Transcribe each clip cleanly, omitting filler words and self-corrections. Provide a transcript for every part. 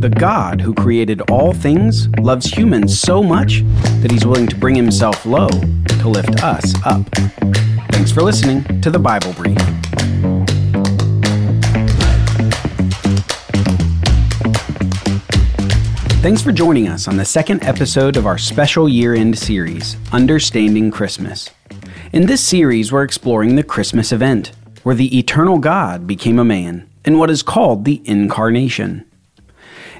The God who created all things loves humans so much that he's willing to bring himself low to lift us up. Thanks for listening to the Bible Brief. Thanks for joining us on the second episode of our special year-end series, Understanding Christmas. In this series, we're exploring the Christmas event, where the eternal God became a man, in what is called the incarnation.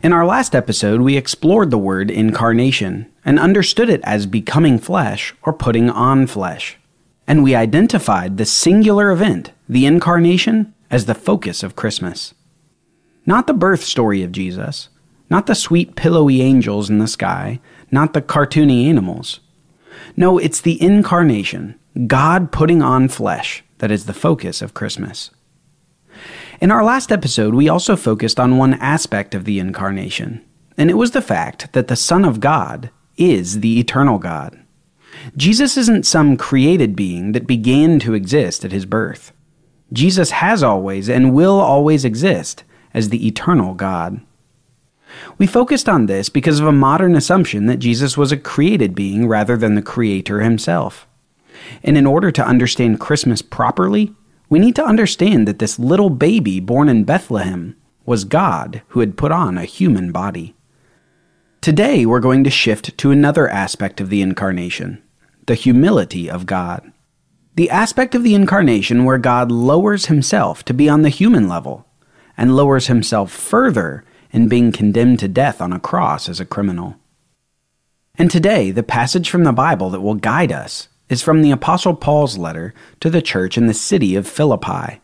In our last episode, we explored the word incarnation and understood it as becoming flesh or putting on flesh. And we identified the singular event, the incarnation, as the focus of Christmas. Not the birth story of Jesus, not the sweet pillowy angels in the sky, not the cartoony animals. No, it's the incarnation, God putting on flesh, that is the focus of Christmas. In our last episode, we also focused on one aspect of the incarnation, and it was the fact that the Son of God is the eternal God. Jesus isn't some created being that began to exist at his birth. Jesus has always and will always exist as the eternal God. We focused on this because of a modern assumption that Jesus was a created being rather than the Creator himself. And in order to understand Christmas properly, we need to understand that this little baby born in Bethlehem was God who had put on a human body. Today, we're going to shift to another aspect of the incarnation, the humility of God. The aspect of the incarnation where God lowers himself to be on the human level, and lowers himself further in being condemned to death on a cross as a criminal. And today, the passage from the Bible that will guide us is from the Apostle Paul's letter to the church in the city of Philippi,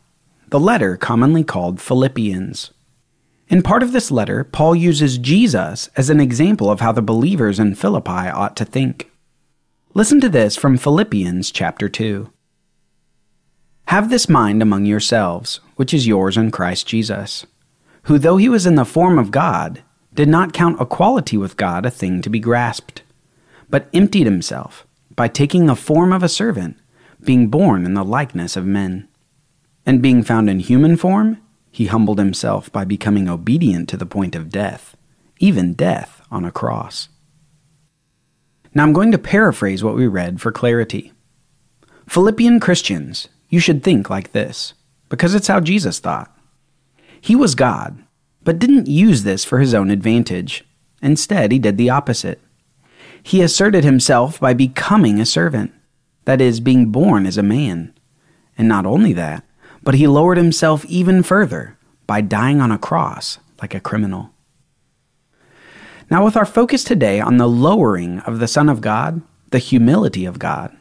the letter commonly called Philippians. In part of this letter, Paul uses Jesus as an example of how the believers in Philippi ought to think. Listen to this from Philippians chapter 2. Have this mind among yourselves, which is yours in Christ Jesus, who, though he was in the form of God, did not count equality with God a thing to be grasped, but emptied himself by taking the form of a servant, being born in the likeness of men. And being found in human form, he humbled himself by becoming obedient to the point of death, even death on a cross. Now I'm going to paraphrase what we read for clarity. Philippian Christians, you should think like this, because it's how Jesus thought. He was God, but didn't use this for his own advantage. Instead, he did the opposite. He asserted himself by becoming a servant, that is, being born as a man. And not only that, but he lowered himself even further by dying on a cross like a criminal. Now, with our focus today on the lowering of the Son of God, the humility of God,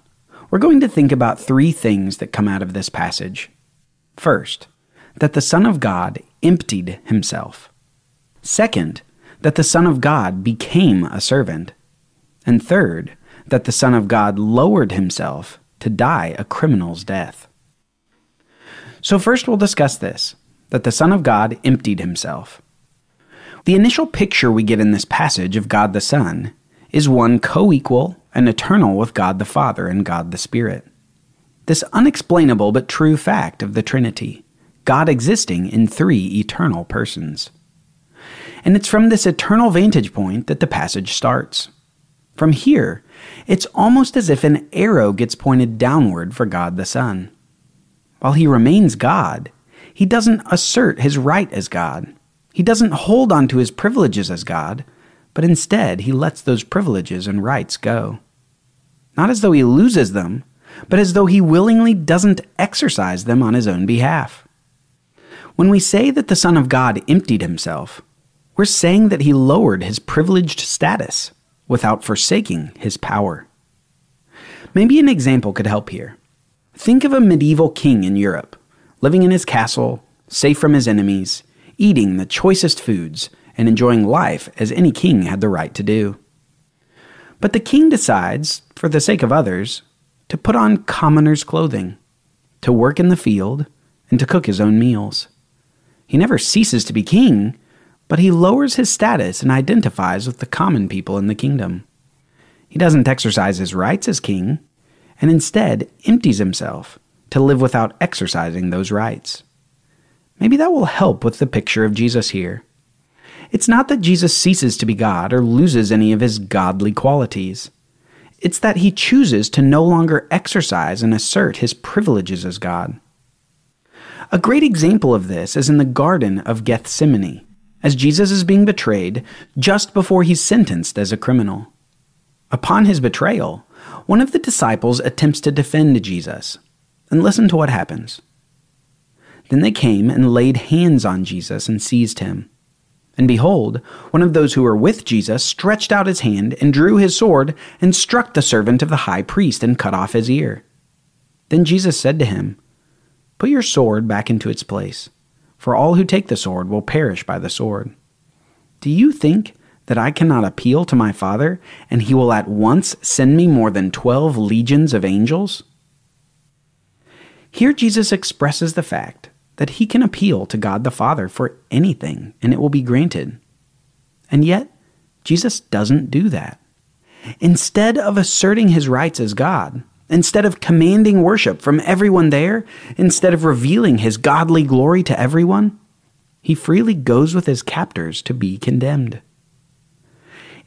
we're going to think about three things that come out of this passage. First, that the Son of God emptied himself. Second, that the Son of God became a servant. And third, that the Son of God lowered himself to die a criminal's death. So first we'll discuss this, that the Son of God emptied himself. The initial picture we get in this passage of God the Son is one co-equal and eternal with God the Father and God the Spirit. This unexplainable but true fact of the Trinity, God existing in three eternal persons. And it's from this eternal vantage point that the passage starts. From here, it's almost as if an arrow gets pointed downward for God the Son. While he remains God, he doesn't assert his right as God. He doesn't hold on to his privileges as God, but instead he lets those privileges and rights go. Not as though he loses them, but as though he willingly doesn't exercise them on his own behalf. When we say that the Son of God emptied himself, we're saying that he lowered his privileged status without forsaking his power. Maybe an example could help here. Think of a medieval king in Europe, living in his castle, safe from his enemies, eating the choicest foods, and enjoying life as any king had the right to do. But the king decides, for the sake of others, to put on commoner's clothing, to work in the field, and to cook his own meals. He never ceases to be king, but he lowers his status and identifies with the common people in the kingdom. He doesn't exercise his rights as king, and instead empties himself to live without exercising those rights. Maybe that will help with the picture of Jesus here. It's not that Jesus ceases to be God or loses any of his godly qualities. It's that he chooses to no longer exercise and assert his privileges as God. A great example of this is in the Garden of Gethsemane, as Jesus is being betrayed just before he's sentenced as a criminal. Upon his betrayal, one of the disciples attempts to defend Jesus. And listen to what happens. Then they came and laid hands on Jesus and seized him. And behold, one of those who were with Jesus stretched out his hand and drew his sword and struck the servant of the high priest and cut off his ear. Then Jesus said to him, "Put your sword back into its place, for all who take the sword will perish by the sword. Do you think that I cannot appeal to my Father, and he will at once send me more than 12 legions of angels?" Here Jesus expresses the fact that he can appeal to God the Father for anything, and it will be granted. And yet, Jesus doesn't do that. Instead of asserting his rights as God, instead of commanding worship from everyone there, instead of revealing his godly glory to everyone, he freely goes with his captors to be condemned.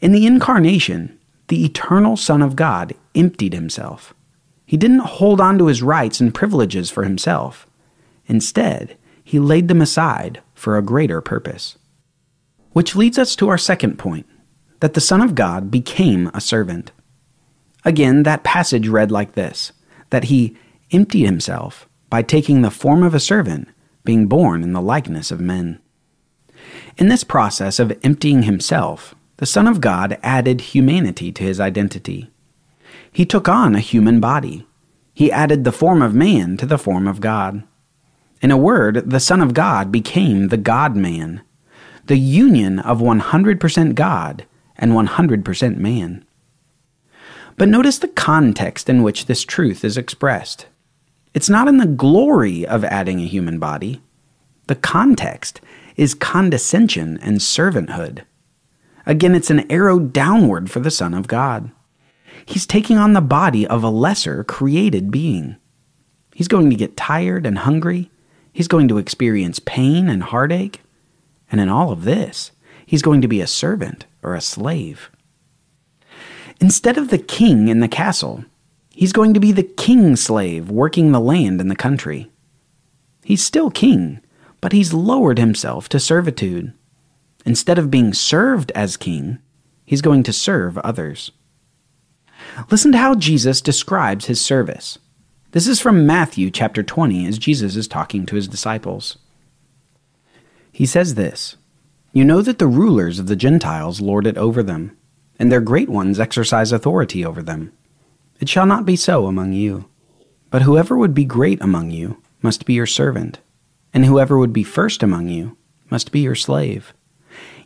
In the incarnation, the eternal Son of God emptied himself. He didn't hold on to his rights and privileges for himself. Instead, he laid them aside for a greater purpose. Which leads us to our second point, that the Son of God became a servant. Again, that passage read like this, that he emptied himself by taking the form of a servant, being born in the likeness of men. In this process of emptying himself, the Son of God added humanity to his identity. He took on a human body. He added the form of man to the form of God. In a word, the Son of God became the God-man, the union of 100% God and 100% man. But notice the context in which this truth is expressed. It's not in the glory of adding a human body. The context is condescension and servanthood. Again, it's an arrow downward for the Son of God. He's taking on the body of a lesser created being. He's going to get tired and hungry. He's going to experience pain and heartache. And in all of this, he's going to be a servant or a slave. Instead of the king in the castle, he's going to be the king slave working the land and the country. He's still king, but he's lowered himself to servitude. Instead of being served as king, he's going to serve others. Listen to how Jesus describes his service. This is from Matthew chapter 20 as Jesus is talking to his disciples. He says this, "You know that the rulers of the Gentiles lord it over them, and their great ones exercise authority over them. It shall not be so among you. But whoever would be great among you must be your servant, and whoever would be first among you must be your slave.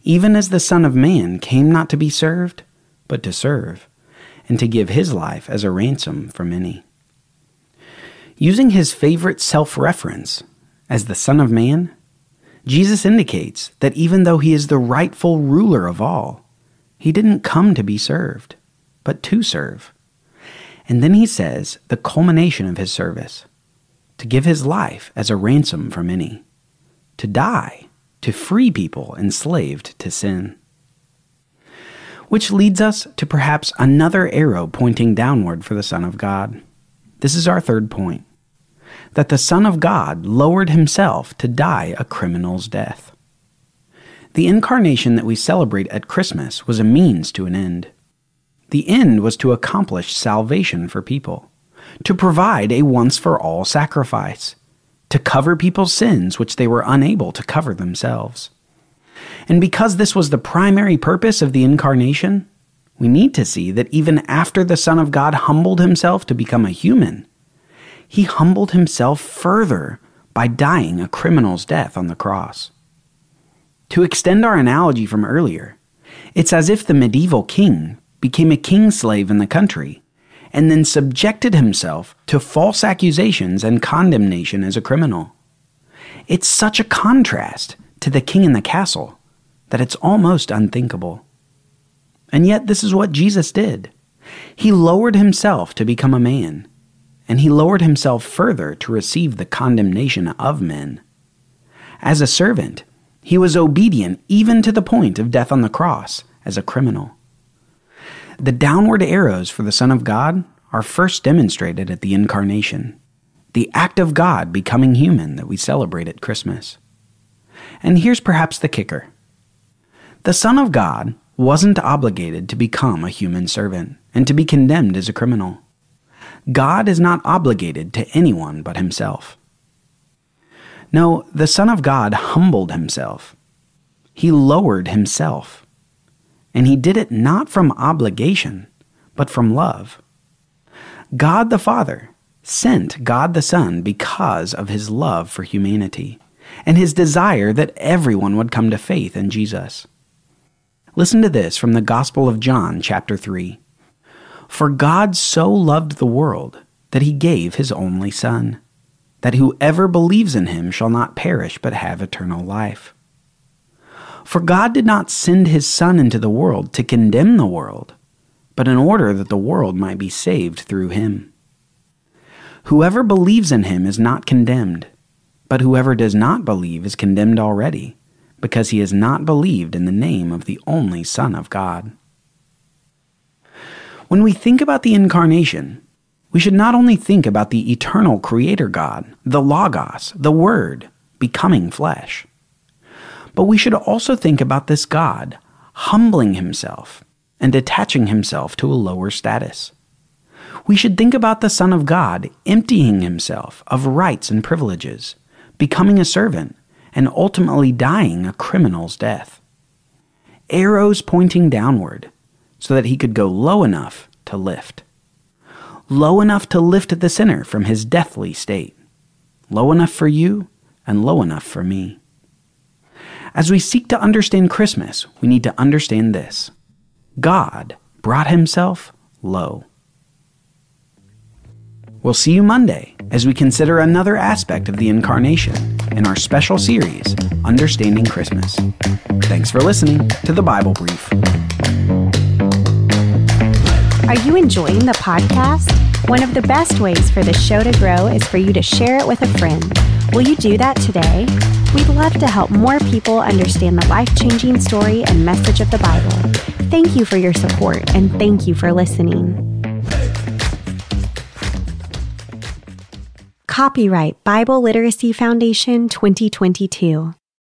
Even as the Son of Man came not to be served, but to serve, and to give his life as a ransom for many." Using his favorite self-reference as the Son of Man, Jesus indicates that even though he is the rightful ruler of all, he didn't come to be served, but to serve. And then he says the culmination of his service, to give his life as a ransom for many, to die, to free people enslaved to sin. Which leads us to perhaps another arrow pointing downward for the Son of God. This is our third point, that the Son of God lowered himself to die a criminal's death. The incarnation that we celebrate at Christmas was a means to an end. The end was to accomplish salvation for people, to provide a once-for-all sacrifice, to cover people's sins which they were unable to cover themselves. And because this was the primary purpose of the incarnation, we need to see that even after the Son of God humbled himself to become a human, he humbled himself further by dying a criminal's death on the cross. To extend our analogy from earlier, it's as if the medieval king became a king slave in the country and then subjected himself to false accusations and condemnation as a criminal. It's such a contrast to the king in the castle that it's almost unthinkable. And yet this is what Jesus did. He lowered himself to become a man, and he lowered himself further to receive the condemnation of men. As a servant, He was obedient even to the point of death on the cross as a criminal. The downward arrows for the Son of God are first demonstrated at the incarnation, the act of God becoming human that we celebrate at Christmas. And here's perhaps the kicker. The Son of God wasn't obligated to become a human servant and to be condemned as a criminal. God is not obligated to anyone but himself. No, the Son of God humbled himself. He lowered himself. And he did it not from obligation, but from love. God the Father sent God the Son because of his love for humanity and his desire that everyone would come to faith in Jesus. Listen to this from the Gospel of John, chapter 3. For God so loved the world that he gave his only Son, that whoever believes in him shall not perish but have eternal life. For God did not send his Son into the world to condemn the world, but in order that the world might be saved through him. Whoever believes in him is not condemned, but whoever does not believe is condemned already, because he has not believed in the name of the only Son of God. When we think about the incarnation, we should not only think about the eternal Creator God, the Logos, the Word, becoming flesh, but we should also think about this God humbling himself and attaching himself to a lower status. We should think about the Son of God emptying himself of rights and privileges, becoming a servant, and ultimately dying a criminal's death. Arrows pointing downward so that he could go low enough to lift. Low enough to lift the sinner from his deathly state. Low enough for you and low enough for me. As we seek to understand Christmas, we need to understand this. God brought himself low. We'll see you Monday as we consider another aspect of the incarnation in our special series, Understanding Christmas. Thanks for listening to the Bible Brief. Are you enjoying the podcast? One of the best ways for this show to grow is for you to share it with a friend. Will you do that today? We'd love to help more people understand the life-changing story and message of the Bible. Thank you for your support, and thank you for listening. Copyright Bible Literacy Foundation 2022.